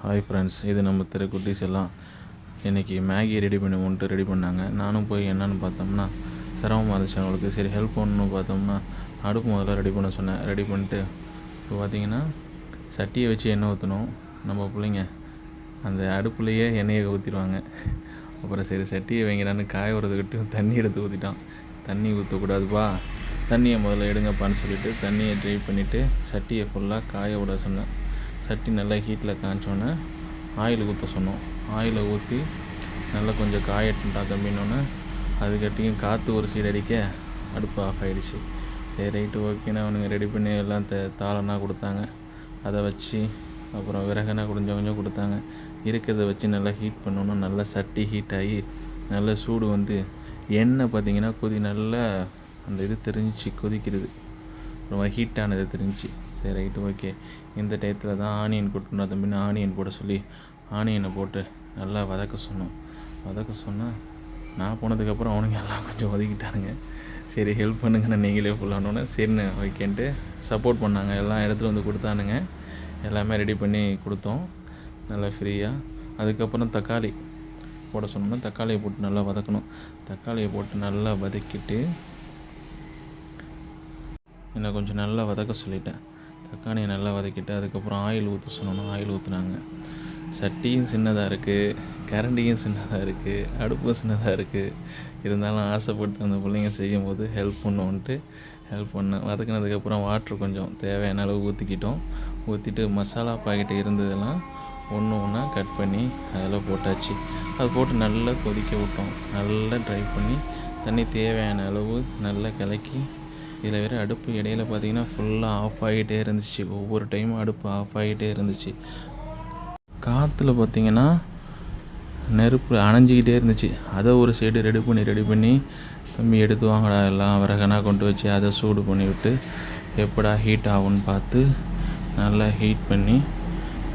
Hi friends, இது நம்ம குட்டீஸ் எல்லாம் இன்றைக்கி மேகி ரெடி பண்ணாங்க. நானும் போய் என்னென்னு பார்த்தோம்னா சிரமமாக இருந்துச்சு அவங்களுக்கு. சரி ஹெல்ப் பண்ணணும்னு பார்த்தோம்னா அடுப்பு முதல்ல ரெடி பண்ண சொன்னேன். ரெடி பண்ணிட்டு இப்போ பார்த்திங்கன்னா சட்டியை வச்சு எண்ணெய் ஊற்றணும். நம்ம பிள்ளைங்க அந்த அடுப்புலையே எண்ணெயை ஊற்றிடுவாங்க. அப்புறம் சரி சட்டியை வைங்கடான்னு காய விடுறதுக்கிட்டு தண்ணி எடுத்து ஊற்றிட்டான். தண்ணி ஊற்றக்கூடாதுப்பா, தண்ணியை முதல்ல எடுங்கப்பான்னு சொல்லிவிட்டு தண்ணியை ட்ரை பண்ணிவிட்டு சட்டியை ஃபுல்லாக காய விட சொன்னேன். சட்டி நல்லா ஹீட்டில் காய்ச்சோன்னே ஆயில் ஊற்ற சொன்னோம். ஆயிலை ஊற்றி நல்லா கொஞ்சம் காயட்டுண்டா தம்பினோன்னே அதுக்கட்டியும் காற்று ஒரு சைடு அடிக்க அடுப்பு ஆஃப் ஆகிடுச்சு. சரி ரைட்டு ஓகேன்னா அவனுங்க ரெடி பண்ணி எல்லாம் தாளனா கொடுத்தாங்க. அதை வச்சு அப்புறம் விறகுனா கொஞ்சம் கொடுத்தாங்க. இருக்கிறத வச்சு நல்லா ஹீட் பண்ணோன்னா நல்லா சட்டி ஹீட் ஆகி நல்லா சூடு வந்து எண்ணெய் பார்த்திங்கன்னா நல்லா அந்த இது தெரிஞ்சிச்சு, கொதிக்கிறது ரொம்ப ஹீட்டானது தெரிஞ்சிச்சு. சரி ரைட்டு ஓகே, இந்த டயத்தில் தான் ஆனியன் கொட்டணும் தம்பின்னு ஆனியன் போட சொல்லி ஆனியனை போட்டு நல்லா வதக்க சொன்னால் நான் போனதுக்கப்புறம் அவனுங்க எல்லாம் கொஞ்சம் ஒதுக்கிட்டானுங்க. சரி ஹெல்ப் பண்ணுங்கன்னு நீங்களே ஃபுல்லானோன்னே சரின்னு ஓகேன்ட்டு சப்போர்ட் பண்ணாங்க. எல்லாம் இடத்துல வந்து கொடுத்தானுங்க. எல்லாமே ரெடி பண்ணி கொடுத்தோம் நல்லா ஃப்ரீயாக. அதுக்கப்புறம் தக்காளி போட சொன்னோன்னா தக்காளியை போட்டு நல்லா வதக்கணும். தக்காளியை போட்டு நல்லா வதக்கிட்டு என்னை கொஞ்சம் நல்லா வதக்க சொல்லிட்டேன். தக்காளியை நல்லா வதக்கிட்டு அதுக்கப்புறம் ஆயில் ஊற்ற சொன்னோன்னா ஆயில் ஊற்றுனாங்க. சட்டியும் சின்னதாக இருக்குது, கரண்டியும் சின்னதாக இருக்குது, அடுப்பும் சின்னதாக இருக்குது. இருந்தாலும் ஆசைப்பட்டு அந்த பிள்ளைங்க செய்யும் போது ஹெல்ப் பண்ணுவோன்ட்டு ஹெல்ப் பண்ணேன். வதக்கினதுக்கப்புறம் வாட்ரு கொஞ்சம் தேவையான அளவு ஊற்றிட்டு மசாலா பாக்கெட்டு இருந்ததெல்லாம் ஒன்று ஒன்றா கட் பண்ணி அதில் போட்டாச்சு. அது போட்டு நல்லா கொதிக்க விட்டோம். நல்லா ட்ரை பண்ணி தண்ணி தேவையான அளவு நல்லா கலக்கி இதில் வேறு அடுப்பு இடையில பார்த்திங்கன்னா ஃபுல்லாக ஆஃப் ஆகிட்டே இருந்துச்சு. ஒவ்வொரு டைமும் அடுப்பு ஆஃப் ஆகிட்டே இருந்துச்சு. காற்றுல பார்த்திங்கன்னா நெருப்பு அணைஞ்சிக்கிட்டே இருந்துச்சு. அதை ஒரு சைடு ரெடி பண்ணி தம்பி எடுத்து வாங்கடா எல்லாம் விறகனா கொண்டு வச்சு அதை சூடு பண்ணி விட்டு எப்படா ஹீட் ஆகும்னு பார்த்து நல்லா ஹீட் பண்ணி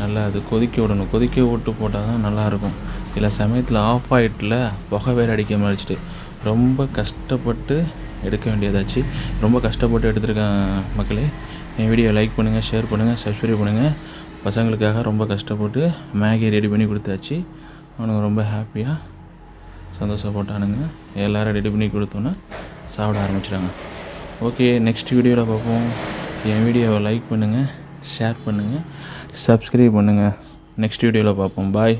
நல்லா அது கொதிக்க விட்டு போட்டால் தான் நல்லாயிருக்கும். சில சமயத்தில் ஆஃப் ஆகிட்டுல புகை வேறு அடிக்க மாதிரிச்சிட்டு ரொம்ப கஷ்டப்பட்டு எடுக்க வேண்டியதாச்சு. ரொம்ப கஷ்டப்பட்டு எடுத்துருக்கேன் மக்களே. என் வீடியோ லைக் பண்ணுங்கள், ஷேர் பண்ணுங்கள், சப்ஸ்கிரைப் பண்ணுங்கள். பசங்களுக்காக ரொம்ப கஷ்டப்பட்டு மேகி ரெடி பண்ணி கொடுத்தாச்சு. அவனுங்க ரொம்ப ஹாப்பியாக சந்தோஷப்பட்டானுங்க. எல்லோரும் ரெடி பண்ணி கொடுத்தோன்னே சாப்பிட ஆரம்பிச்சிட்டாங்க. ஓகே, நெக்ஸ்ட் வீடியோவில் பார்ப்போம். என் வீடியோவை லைக் பண்ணுங்கள், ஷேர் பண்ணுங்கள், சப்ஸ்கிரைப் பண்ணுங்கள். நெக்ஸ்ட் வீடியோவில் பார்ப்போம். பாய்.